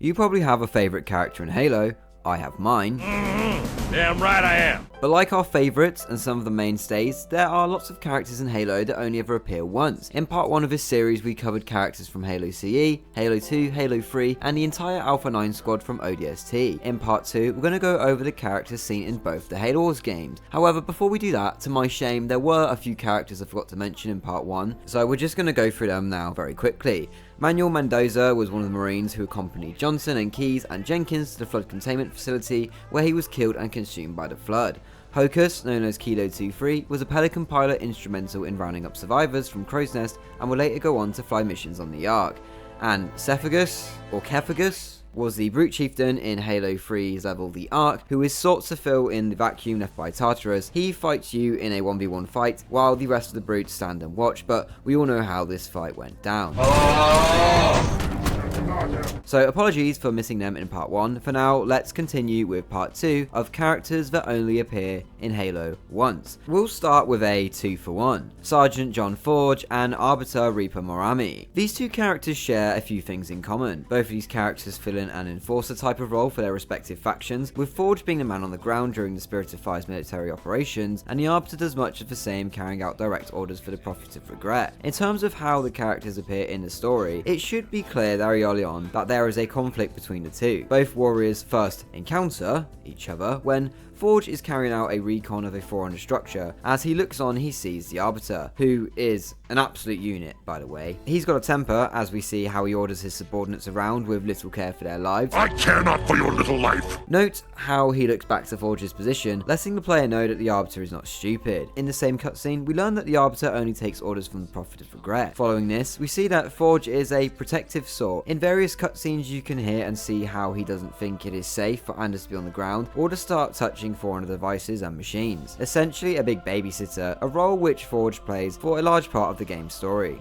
You probably have a favourite character in Halo. I have mine. Damn right I am. But like our favourites and some of the mainstays, there are lots of characters in Halo that only ever appear once. In part 1 of this series we covered characters from Halo CE, Halo 2, Halo 3 and the entire Alpha 9 squad from ODST. In part 2 we're going to go over the characters seen in both the Halo Wars games. However, before we do that, to my shame there were a few characters I forgot to mention in part 1, so we're just going to go through them now very quickly. Manuel Mendoza was one of the Marines who accompanied Johnson and Keyes and Jenkins to the flood containment facility where he was killed and consumed by the flood. Hocus, known as Kilo 23, was a Pelican pilot instrumental in rounding up survivors from Crow's Nest and would later go on to fly missions on the Ark. And Cephagus, or Kephagus, was the brute chieftain in Halo 3's level The Ark, who is sought to fill in the vacuum left by Tartarus. He fights you in a 1v1 fight, while the rest of the brutes stand and watch, but we all know how this fight went down. So apologies for missing them in part 1. For now, let's continue with part 2 of characters that only appear in Halo once. We'll start with a 2-for-1. Sergeant John Forge and Arbiter Reaper Morami. These two characters share a few things in common. Both of these characters fill in an enforcer type of role for their respective factions, with Forge being the man on the ground during the Spirit of Fire's military operations, and the Arbiter does much of the same, carrying out direct orders for the Prophet of Regret. In terms of how the characters appear in the story, it should be clear very early on that there is a conflict between the two. Both warriors first encounter each other when Forge is carrying out a recon of a Forerunner structure. As he looks on, he sees the Arbiter, who is an absolute unit, by the way. He's got a temper, as we see how he orders his subordinates around with little care for their lives. I care not for your little life. Note how he looks back to Forge's position, letting the player know that the Arbiter is not stupid. In the same cutscene, we learn that the Arbiter only takes orders from the Prophet of Regret. Following this, we see that Forge is a protective sort. In various cutscenes, you can hear and see how he doesn't think it is safe for Anders to be on the ground or to start touching Forerunner devices and machines. Essentially a big babysitter, a role which Forge plays for a large part of the game's story.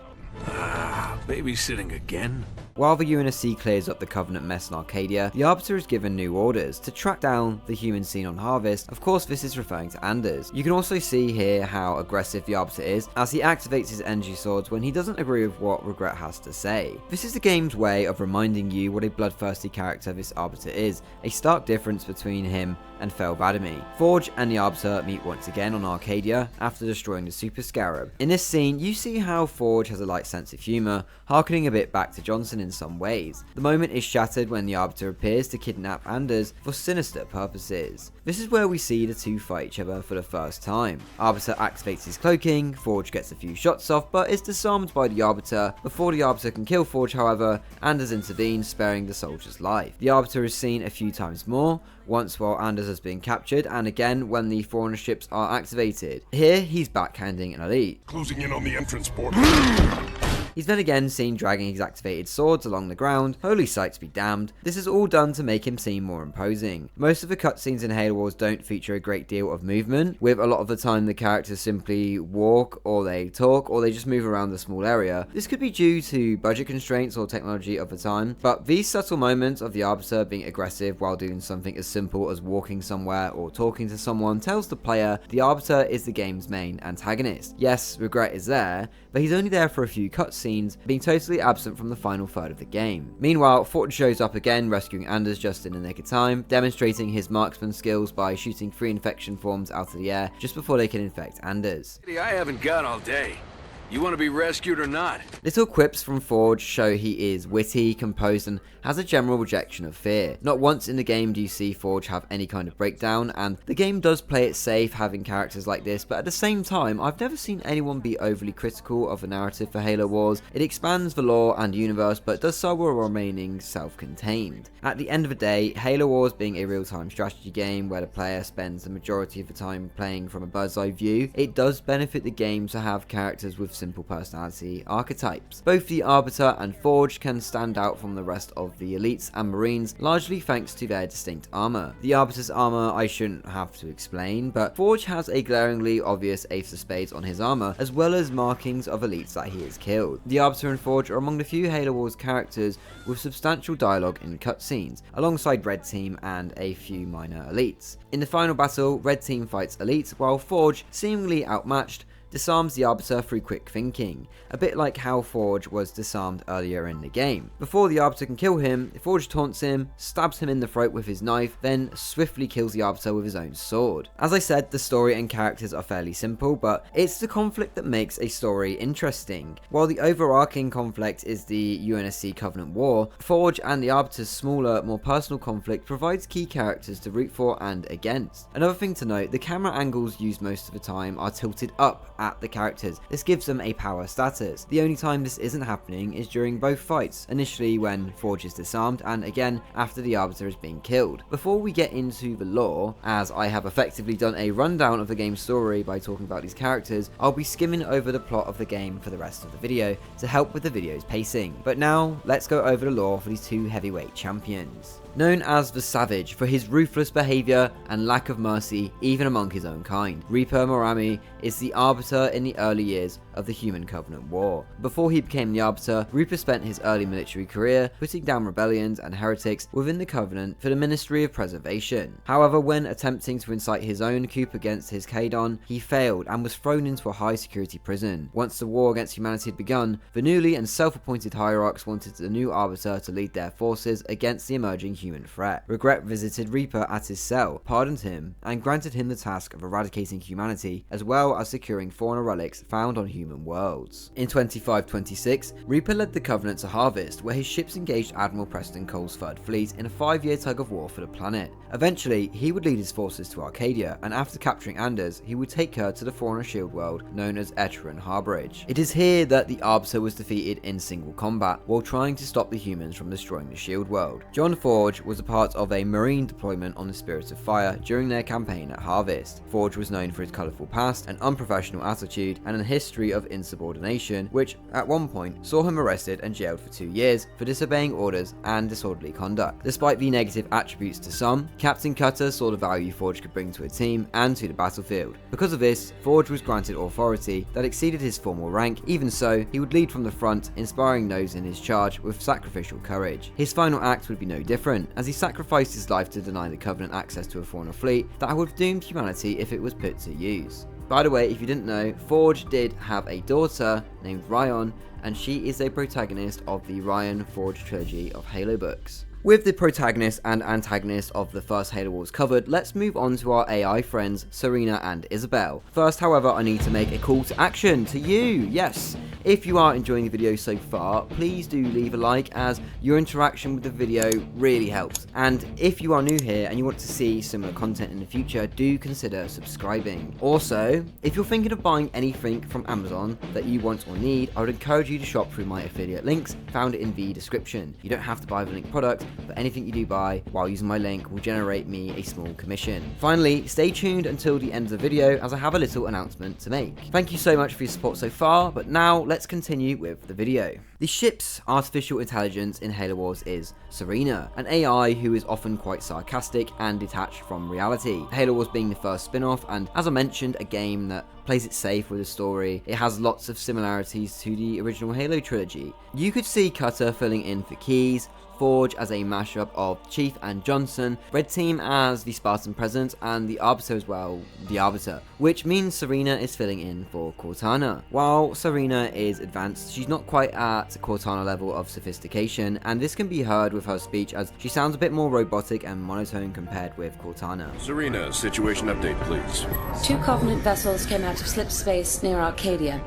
Babysitting again? While the UNSC clears up the Covenant mess in Arcadia, the Arbiter is given new orders to track down the human seen on Harvest. Of course, this is referring to Anders. You can also see here how aggressive the Arbiter is, as he activates his energy swords when he doesn't agree with what Regret has to say. This is the game's way of reminding you what a bloodthirsty character this Arbiter is, a stark difference between him and Fel Vadimi. Forge and the Arbiter meet once again on Arcadia after destroying the Super Scarab. In this scene, you see how Forge has a light sense of humour, harkening a bit back to Johnson in some ways. The moment is shattered when the Arbiter appears to kidnap Anders for sinister purposes. This is where we see the two fight each other for the first time. Arbiter activates his cloaking, Forge gets a few shots off but is disarmed by the Arbiter. Before the Arbiter can kill Forge, however, Anders intervenes, sparing the soldier's life. The Arbiter is seen a few times more, once while Anders has been captured, and again when the Forerunner ships are activated. Here, he's backhanding an elite. Closing in on the entrance port. He's then again seen dragging his activated swords along the ground. Holy sights be damned. This is all done to make him seem more imposing. Most of the cutscenes in Halo Wars don't feature a great deal of movement, with a lot of the time the characters simply walk, or they talk, or they just move around the small area. This could be due to budget constraints or technology of the time, but these subtle moments of the Arbiter being aggressive while doing something as simple as walking somewhere or talking to someone tells the player the Arbiter is the game's main antagonist. Yes, Regret is there, but he's only there for a few cutscenes, being totally absent from the final third of the game. Meanwhile, Forge shows up again, rescuing Anders just in the nick of time, demonstrating his marksman skills by shooting 3 infection forms out of the air just before they can infect Anders. I haven't got all day. You want to be rescued or not? Little quips from Forge show he is witty, composed, and has a general rejection of fear. Not once in the game do you see Forge have any kind of breakdown, and the game does play it safe having characters like this, but at the same time, I've never seen anyone be overly critical of the narrative for Halo Wars. It expands the lore and universe, but does so while remaining self-contained. At the end of the day, Halo Wars being a real-time strategy game where the player spends the majority of the time playing from a bird's-eye view, it does benefit the game to have characters with simple personality archetypes. Both the Arbiter and Forge can stand out from the rest of the elites and marines, largely thanks to their distinct armor. The Arbiter's armor I shouldn't have to explain, but Forge has a glaringly obvious ace of spades on his armor, as well as markings of elites that he has killed. The Arbiter and Forge are among the few Halo Wars characters with substantial dialogue in cutscenes, alongside Red Team and a few minor elites. In the final battle, Red Team fights elites, while Forge, seemingly outmatched, disarms the Arbiter through quick thinking, a bit like how Forge was disarmed earlier in the game. Before the Arbiter can kill him, Forge taunts him, stabs him in the throat with his knife, then swiftly kills the Arbiter with his own sword. As I said, the story and characters are fairly simple, but it's the conflict that makes a story interesting. While the overarching conflict is the UNSC Covenant War, Forge and the Arbiter's smaller, more personal conflict provides key characters to root for and against. Another thing to note, the camera angles used most of the time are tilted up at the characters. This gives them a power status. The only time this isn't happening is during both fights, initially when Forge is disarmed and again after the Arbiter is being killed. Before we get into the lore, as I have effectively done a rundown of the game's story by talking about these characters, I'll be skimming over the plot of the game for the rest of the video to help with the video's pacing. But now, let's go over the lore for these two heavyweight champions. Known as the Savage for his ruthless behaviour and lack of mercy even among his own kind, Reaper Morami is the Arbiter in the early years of the Human Covenant War. Before he became the Arbiter, Reaper spent his early military career putting down rebellions and heretics within the Covenant for the Ministry of Preservation. However, when attempting to incite his own coup against his Kadon, he failed and was thrown into a high security prison. Once the war against humanity had begun, the newly and self-appointed hierarchs wanted the new Arbiter to lead their forces against the emerging human threat. Regret visited Reaper at his cell, pardoned him, and granted him the task of eradicating humanity, as well as securing fauna relics found on human worlds. In 2526, Reaper led the Covenant to Harvest, where his ships engaged Admiral Preston Cole's Third Fleet in a 5-year tug-of-war for the planet. Eventually, he would lead his forces to Arcadia, and after capturing Anders, he would take her to the fauna shield world known as Etrian Harborage. It is here that the Arbiter was defeated in single combat, while trying to stop the humans from destroying the shield world. John Forge was a part of a marine deployment on the Spirit of Fire during their campaign at Harvest. Forge was known for his colourful past, an unprofessional attitude, and a history of insubordination, which at one point saw him arrested and jailed for 2 years for disobeying orders and disorderly conduct. Despite the negative attributes to some, Captain Cutter saw the value Forge could bring to a team and to the battlefield. Because of this, Forge was granted authority that exceeded his formal rank. Even so, he would lead from the front, inspiring those in his charge with sacrificial courage. His final act would be no different, as he sacrificed his life to deny the Covenant access to a fauna fleet that would have doomed humanity if it was put to use. By the way, if you didn't know, Forge did have a daughter named Ryan, and she is a protagonist of the Ryan Forge trilogy of Halo books. With the protagonist and antagonist of the first Halo Wars covered, let's move on to our AI friends Serina and Isabelle. First, however, I need to make a call to action to you. Yes, if you are enjoying the video so far, please do leave a like, as your interaction with the video really helps. And if you are new here and you want to see similar content in the future, do consider subscribing. Also, if you're thinking of buying anything from Amazon that you want or need, I would encourage you to shop through my affiliate links found in the description. You don't have to buy the linked product, but anything you do buy while using my link will generate me a small commission. Finally, stay tuned until the end of the video, as I have a little announcement to make. Thank you so much for your support so far, but now let's continue with the video. The ship's artificial intelligence in Halo Wars is Serina, an AI who is often quite sarcastic and detached from reality. Halo Wars being the first spin-off, and as I mentioned, a game that plays it safe with the story, it has lots of similarities to the original Halo trilogy. You could see Cutter filling in for Keys, Forge as a mashup of Chief and Johnson, Red Team as the Spartan President, and the Arbiter as well, the Arbiter, which means Serina is filling in for Cortana. While Serina is advanced, she's not quite at Cortana level of sophistication, and this can be heard with her speech, as she sounds a bit more robotic and monotone compared with Cortana. Serina, situation update, please. 2 Covenant vessels came out of slip space near Arcadia.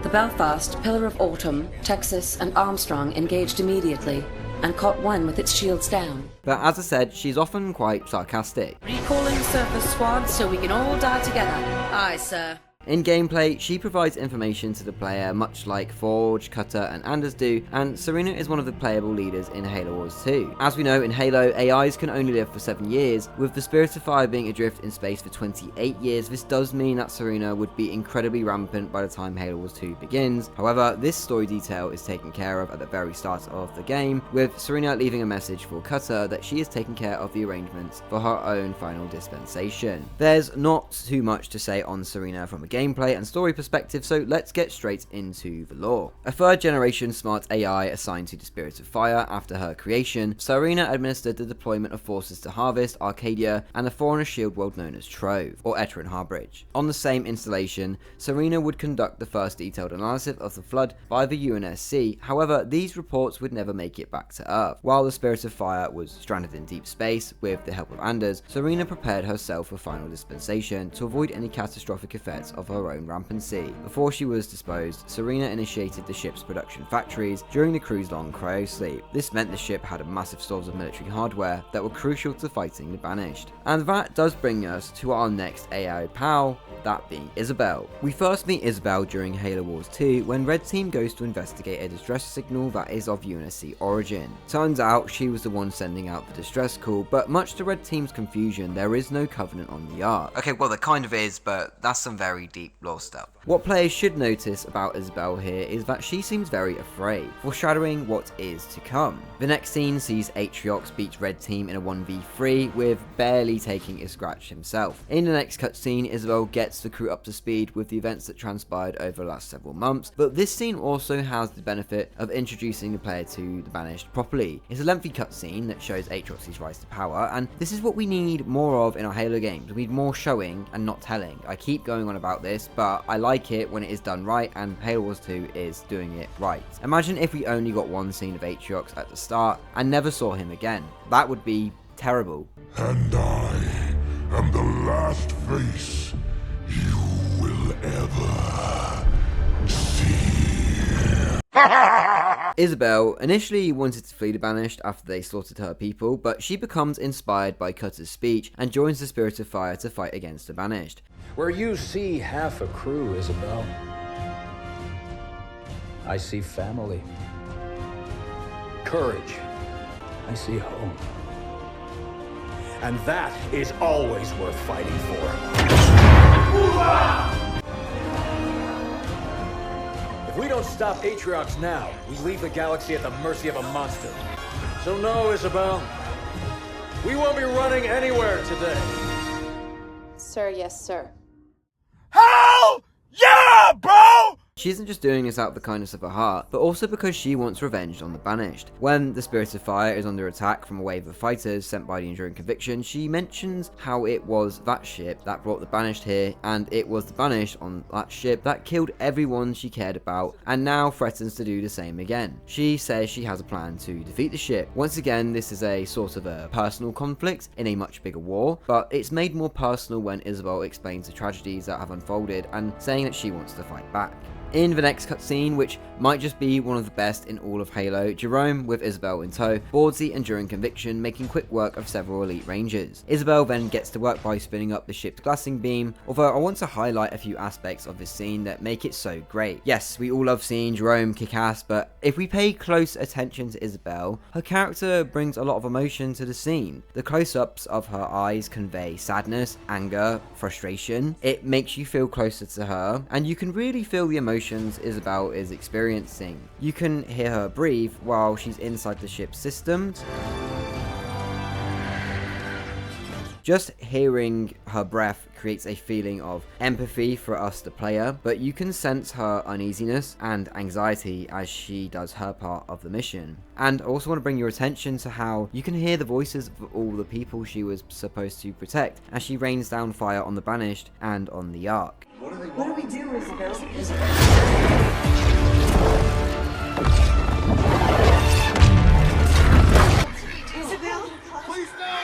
The Belfast, Pillar of Autumn, Texas, and Armstrong engaged immediately and caught one with its shields down. But as I said, she's often quite sarcastic. Recalling surface squad so we can all die together. Aye, sir. In gameplay, she provides information to the player much like Forge, Cutter, and Anders do, and Serina is one of the playable leaders in Halo Wars 2. As we know, in Halo, AIs can only live for 7 years, with the Spirit of Fire being adrift in space for 28 years. This does mean that Serina would be incredibly rampant by the time Halo Wars 2 begins. However, this story detail is taken care of at the very start of the game, with Serina leaving a message for Cutter that she is taking care of the arrangements for her own final dispensation. There's not too much to say on Serina from a gameplay and story perspective, so let's get straight into the lore. A third generation smart AI assigned to the Spirit of Fire after her creation, Serina administered the deployment of forces to Harvest, Arcadia, and the Foreigner Shield world known as Trove, or Eteran Harbridge. On the same installation, Serina would conduct the first detailed analysis of the flood by the UNSC, however, these reports would never make it back to Earth. While the Spirit of Fire was stranded in deep space, with the help of Anders, Serina prepared herself for final dispensation to avoid any catastrophic effects of her own rampancy. Before she was disposed, Serina initiated the ship's production factories during the crew's long cryosleep. This meant the ship had a massive stores of military hardware that were crucial to fighting the Banished. And that does bring us to our next AI pal, that being Isabelle. We first meet Isabelle during Halo Wars 2 when Red Team goes to investigate a distress signal that is of UNSC origin. Turns out she was the one sending out the distress call, but much to Red Team's confusion, there is no Covenant on the Ark. Okay, well there kind of is, but that's some very deep lore stuff. What players should notice about Isabelle here is that she seems very afraid, foreshadowing what is to come. The next scene sees Atriox beat Red Team in a 1v3 with barely taking a scratch himself. In the next cutscene, Isabelle gets the crew up to speed with the events that transpired over the last several months, but this scene also has the benefit of introducing the player to the Banished properly. It's a lengthy cutscene that shows Atriox's rise to power, and this is what we need more of in our Halo games. We need more showing and not telling. I keep going on about this, but I like it when it is done right, and Halo Wars 2 is doing it right. Imagine if we only got one scene of Atriox at the start and never saw him again. That would be terrible. And I am the last face you will ever see. Isabelle initially wanted to flee the Banished after they slaughtered her people, but she becomes inspired by Cutter's speech and joins the Spirit of Fire to fight against the Banished. Where you see half a crew, Isabelle, I see family, courage, I see home. And that is always worth fighting for. If we don't stop Atriox now, we leave the galaxy at the mercy of a monster. So no, Isabelle, we won't be running anywhere today. Sir, yes, sir. Hell yeah, bro! She isn't just doing this out of the kindness of her heart, but also because she wants revenge on the Banished. When the Spirit of Fire is under attack from a wave of fighters sent by the Enduring Conviction, she mentions how it was that ship that brought the Banished here, and it was the Banished on that ship that killed everyone she cared about, and now threatens to do the same again. She says she has a plan to defeat the ship. Once again, this is a sort of a personal conflict in a much bigger war, but it's made more personal when Isabelle explains the tragedies that have unfolded and saying that she wants to fight back. In the next cutscene, which might just be one of the best in all of Halo, Jerome, with Isabelle in tow, boards the Enduring Conviction, making quick work of several elite rangers. Isabelle then gets to work by spinning up the ship's glassing beam, although I want to highlight a few aspects of this scene that make it so great. Yes, we all love seeing Jerome kick ass, but if we pay close attention to Isabelle, her character brings a lot of emotion to the scene. The close-ups of her eyes convey sadness, anger, frustration. It makes you feel closer to her, and you can really feel the emotions Isabelle is experiencing. You can hear her breathe while she's inside the ship's systems. Just hearing her breath creates a feeling of empathy for us, the player, but you can sense her uneasiness and anxiety as she does her part of the mission. And I also want to bring your attention to how you can hear the voices of all the people she was supposed to protect as she rains down fire on the Banished and on the Ark. What do we do, Isabelle? Isabelle? Please no!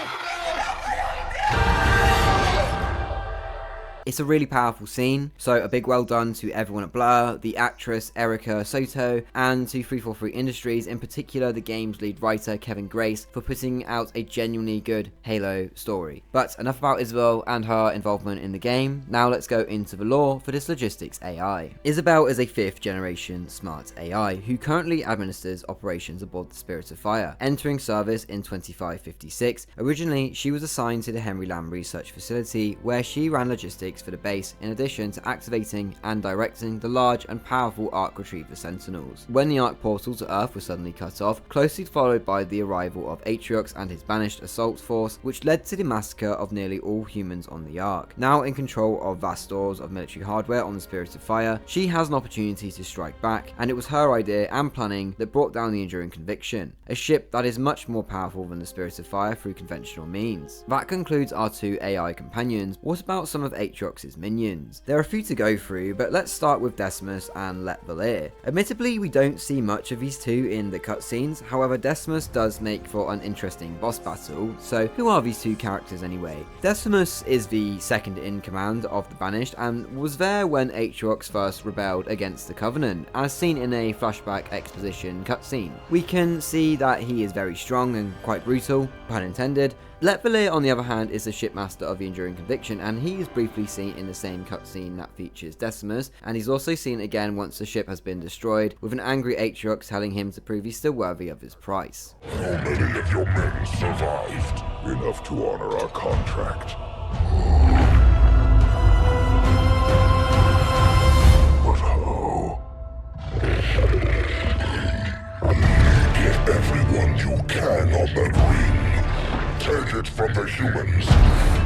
It's a really powerful scene, so a big well done to everyone at Blur, the actress Erica Soto, and to 343 Industries, in particular the game's lead writer Kevin Grace, for putting out a genuinely good Halo story. But enough about Isabelle and her involvement in the game, now let's go into the lore for this logistics AI. Isabelle is a 5th generation smart AI who currently administers operations aboard the Spirit of Fire, entering service in 2556. Originally, she was assigned to the Henry Lamb Research Facility, where she ran logistics for the base, in addition to activating and directing the large and powerful Ark Retriever Sentinels. When the Ark portal to Earth was suddenly cut off, closely followed by the arrival of Atriox and his banished assault force, which led to the massacre of nearly all humans on the Ark. Now in control of vast stores of military hardware on the Spirit of Fire, she has an opportunity to strike back, and it was her idea and planning that brought down the Enduring Conviction, a ship that is much more powerful than the Spirit of Fire through conventional means. That concludes our two AI companions. What about some of Atriox's minions? There are a few to go through, but let's start with Decimus and Let Volir. Admittedly, we don't see much of these two in the cutscenes, however Decimus does make for an interesting boss battle. So who are these two characters anyway? Decimus is the second in command of the Banished and was there when Atriox first rebelled against the Covenant, as seen in a flashback exposition cutscene. We can see that he is very strong and quite brutal, pun intended. Let Volir, on the other hand, is the shipmaster of the Enduring Conviction, and he is briefly seen in the same cutscene that features Decimus, and he's also seen again once the ship has been destroyed, with an angry Atriox telling him to prove he's still worthy of his price. How many of your men survived? Enough to honor our contract. But how? Get everyone you can on that ring. Take it from the humans.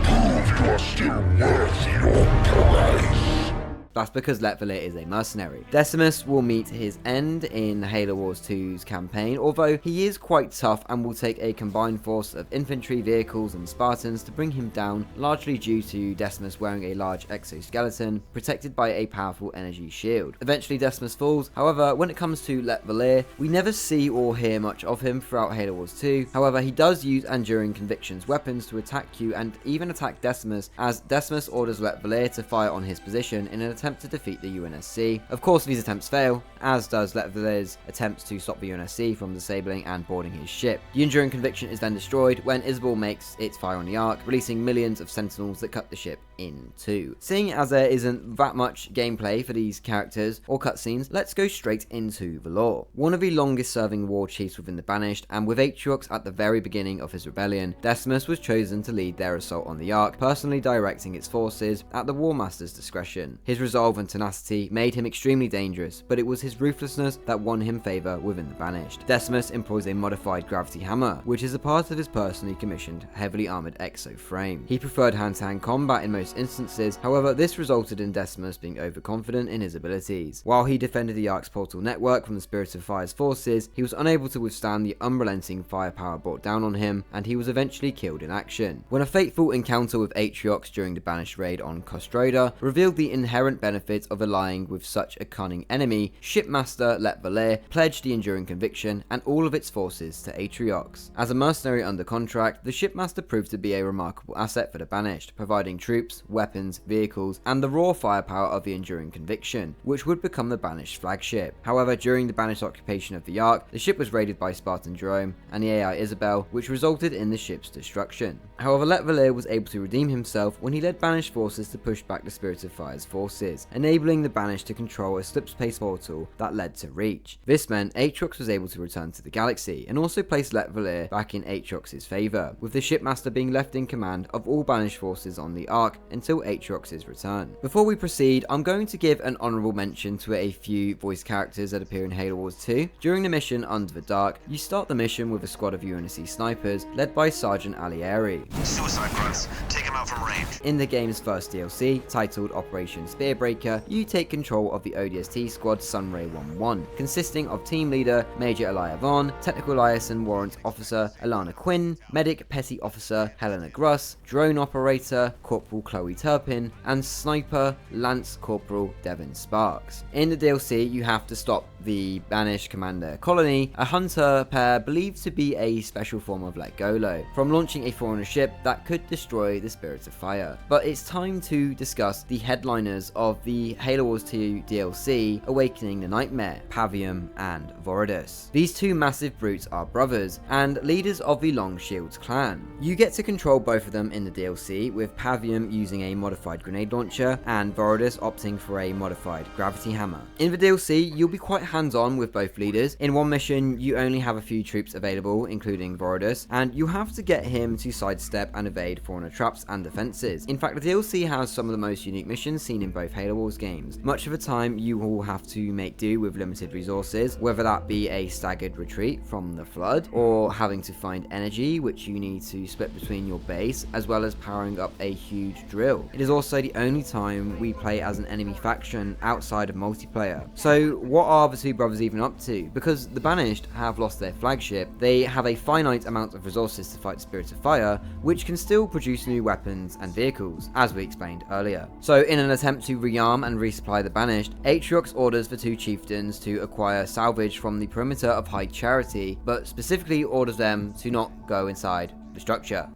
Prove you are still worth your price. That's because Let Volir is a mercenary. Decimus will meet his end in Halo Wars 2's campaign, although he is quite tough and will take a combined force of infantry, vehicles and Spartans to bring him down, largely due to Decimus wearing a large exoskeleton protected by a powerful energy shield. Eventually Decimus falls. However, when it comes to Let Volir, we never see or hear much of him throughout Halo Wars 2. However, he does use Enduring Conviction's weapons to attack you and even attack Decimus, as Decimus orders Let Volir to fire on his position in an attempt to defeat the UNSC. Of course, these attempts fail, as does Let Volir's attempts to stop the UNSC from disabling and boarding his ship. The Enduring Conviction is then destroyed when Isabelle makes its fire on the Ark, releasing millions of sentinels that cut the ship in two. Seeing as there isn't that much gameplay for these characters or cutscenes, let's go straight into the lore. One of the longest serving war chiefs within the Banished, and with Atriox at the very beginning of his rebellion, Decimus was chosen to lead their assault on the Ark, personally directing its forces at the War Master's discretion. His resolve and tenacity made him extremely dangerous, but it was his ruthlessness that won him favour within the Banished. Decimus employs a modified gravity hammer, which is a part of his personally commissioned heavily armoured exo frame. He preferred hand-to-hand combat in most instances, however this resulted in Decimus being overconfident in his abilities. While he defended the Ark's portal network from the Spirit of Fire's forces, he was unable to withstand the unrelenting firepower brought down on him, and he was eventually killed in action. When a fateful encounter with Atriox during the Banished raid on Kostroda revealed the inherent benefit of allying with such a cunning enemy, Shipmaster Let Volir pledged the Enduring Conviction and all of its forces to Atriox. As a mercenary under contract, the Shipmaster proved to be a remarkable asset for the Banished, providing troops, weapons, vehicles, and the raw firepower of the Enduring Conviction, which would become the Banished flagship. However, during the Banished occupation of the Ark, the ship was raided by Spartan Jerome and the AI Isabelle, which resulted in the ship's destruction. However, Let Volir was able to redeem himself when he led Banished forces to push back the Spirit of Fire's forces, enabling the Banished to control a slip space portal that led to Reach. This meant Atriox was able to return to the galaxy, and also placed Let Volir back in Atriox's favour, with the Shipmaster being left in command of all Banished forces on the Ark until Atriox's return. Before we proceed, I'm going to give an honourable mention to a few voice characters that appear in Halo Wars 2. During the mission Under the Dark, you start the mission with a squad of UNSC snipers led by Sergeant Alieri. Suicide grunts, take him out from range. In the game's first DLC, titled Operation Spearbreaker, you take control of the ODST squad Sunray 1-1, consisting of team leader Major Elia Vaughn, technical liaison warrant officer Alana Quinn, medic petty officer Helena Gruss, drone operator Corporal Chloe Turpin, and sniper Lance Corporal Devin Sparks. In the DLC, you have to stop the Banished Commander Colony, a hunter pair believed to be a special form of Legolo, from launching a foreigner ship that could destroy the Spirit of Fire. But it's time to discuss the headliners of the Halo Wars 2 DLC, Awakening the Nightmare, Pavium and Voridus. These two massive brutes are brothers, and leaders of the Long Shields clan. You get to control both of them in the DLC, with Pavium using a modified grenade launcher, and Voridus opting for a modified gravity hammer. In the DLC, you'll be quite hands-on with both leaders. In one mission, you only have a few troops available, including Voridus, and you have to get him to sidestep and evade Forerunner traps and defenses. In fact, the DLC has some of the most unique missions seen in both Halo Wars games. Much of the time, you will have to make do with limited resources, whether that be a staggered retreat from the Flood, or having to find energy, which you need to split between your base, as well as powering up a huge drill. It is also the only time we play as an enemy faction outside of multiplayer. So what are the two brothers even up to? Because the Banished have lost their flagship, they have a finite amount of resources to fight Spirits of Fire, which can still produce new weapons and vehicles, as we explained earlier. So in an attempt to rearm and resupply the Banished, Atriox orders the two chieftains to acquire salvage from the perimeter of High Charity, but specifically orders them to not go inside the structure.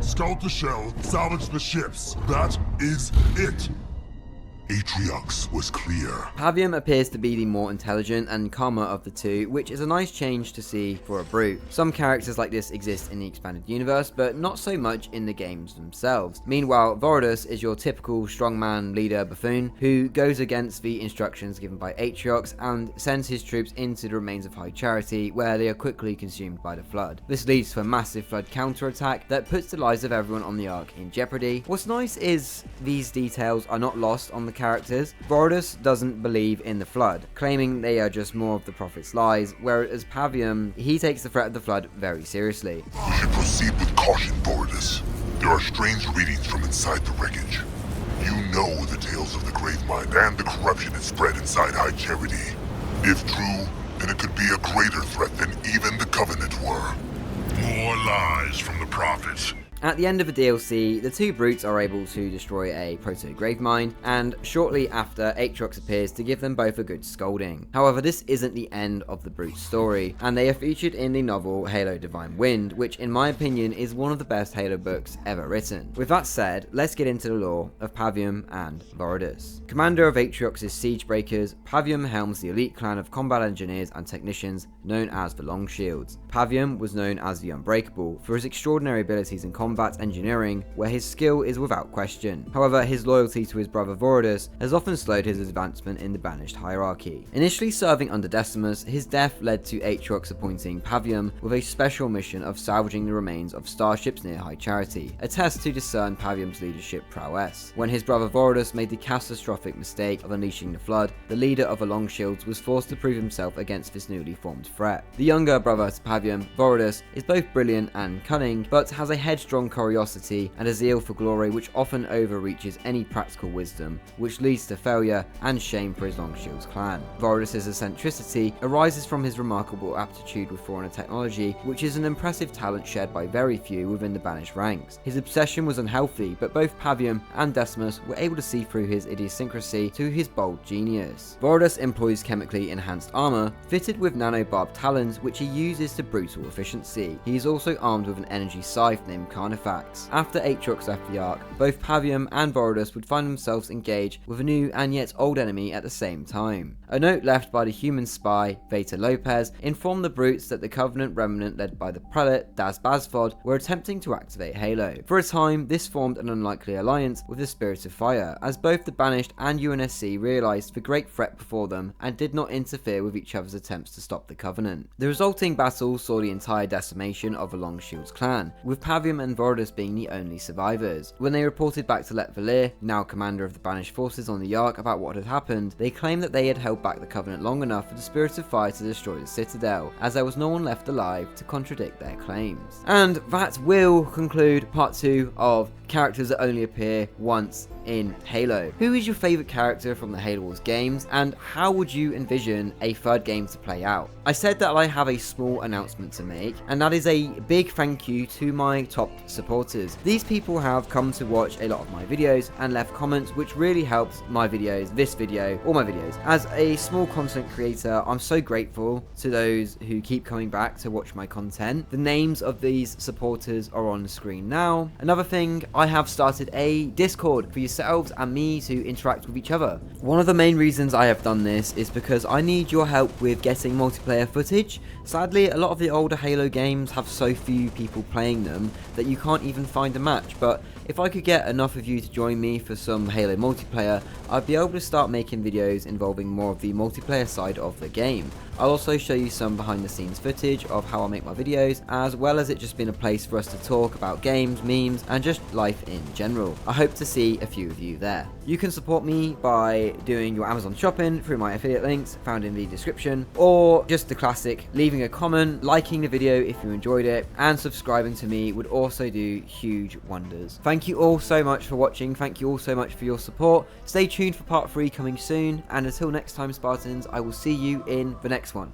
Scout the shell, salvage the ships. That is it. Atriox was clear. Pavium appears to be the more intelligent and calmer of the two, which is a nice change to see for a brute. Some characters like this exist in the expanded universe, but not so much in the games themselves. Meanwhile, Voridus is your typical strongman leader buffoon who goes against the instructions given by Atriox and sends his troops into the remains of High Charity, where they are quickly consumed by the Flood. This leads to a massive Flood counterattack that puts the lives of everyone on the Ark in jeopardy. What's nice is these details are not lost on the characters. Voridus doesn't believe in the Flood, claiming they are just more of the Prophet's lies, whereas Pavium, he takes the threat of the Flood very seriously. We should proceed with caution, Voridus. There are strange readings from inside the wreckage. You know the tales of the Gravemind and the corruption it spread inside High Charity. If true, then it could be a greater threat than even the Covenant were. More lies from the Prophets. At the end of the DLC, the two brutes are able to destroy a proto-Gravemind, and shortly after, Atriox appears to give them both a good scolding. However, this isn't the end of the brute's story, and they are featured in the novel Halo Divine Wind, which in my opinion is one of the best Halo books ever written. With that said, let's get into the lore of Pavium and Voridus. Commander of Atriox's Siegebreakers, Pavium helms the elite clan of combat engineers and technicians known as the Longshields. Pavium was known as the Unbreakable for his extraordinary abilities in combat engineering, where his skill is without question. However, his loyalty to his brother Voridus has often slowed his advancement in the Banished hierarchy. Initially serving under Decimus, his death led to Atriox appointing Pavium with a special mission of salvaging the remains of starships near High Charity, a test to discern Pavium's leadership prowess. When his brother Voridus made the catastrophic mistake of unleashing the Flood, the leader of the Longshields was forced to prove himself against this newly formed threat. The younger brother to Pavium, Voridus, is both brilliant and cunning, but has a headstrong curiosity and a zeal for glory which often overreaches any practical wisdom, which leads to failure and shame for his Longshields clan. Voridus' eccentricity arises from his remarkable aptitude with Forerunner technology, which is an impressive talent shared by very few within the Banished ranks. His obsession was unhealthy, but both Pavium and Decimus were able to see through his idiosyncrasy to his bold genius. Voridus employs chemically enhanced armor, fitted with nano-barbed talons, which he uses to brutal efficiency. He is also armed with an energy scythe named Carnifax. After Atriox left the Ark, both Pavium and Voridus would find themselves engaged with a new and yet old enemy at the same time. A note left by the human spy, Veta Lopez, informed the brutes that the Covenant remnant led by the prelate, Daz Bazfod, were attempting to activate Halo. For a time, this formed an unlikely alliance with the Spirit of Fire, as both the Banished and UNSC realised the great threat before them and did not interfere with each other's attempts to stop the Covenant. The resulting battle saw the entire decimation of the Longshields clan, with Pavium and Voridus being the only survivors. When they reported back to Let Volir, now commander of the Banished forces on the Ark, about what had happened, they claimed that they had held back the Covenant long enough for the Spirit of Fire to destroy the Citadel, as there was no one left alive to contradict their claims. And that will conclude part 2 of characters that only appear once in Halo. Who is your favourite character from the Halo Wars games, and how would you envision a third game to play out? I said that I have a small announcement to make, and that is a big thank you to my top supporters. These people have come to watch a lot of my videos and left comments, which really helps my videos, this video, all my videos. As a small content creator, I'm so grateful to those who keep coming back to watch my content. The names of these supporters are on the screen now. Another thing, I have started a Discord for yourselves and me to interact with each other. One of the main reasons I have done this is because I need your help with getting multiplayer footage. Sadly, a lot of the older Halo games have so few people playing them that you you can't even find a match. But if I could get enough of you to join me for some Halo multiplayer, I'd be able to start making videos involving more of the multiplayer side of the game. I'll also show you some behind the scenes footage of how I make my videos, as well as it just being a place for us to talk about games, memes, and just life in general. I hope to see a few of you there. You can support me by doing your Amazon shopping through my affiliate links found in the description, or just the classic, leaving a comment, liking the video if you enjoyed it, and subscribing to me would also do huge wonders. Thank you all so much for watching, thank you all so much for your support. Stay tuned for part 3 coming soon, and until next time, Spartans, I will see you in the next one.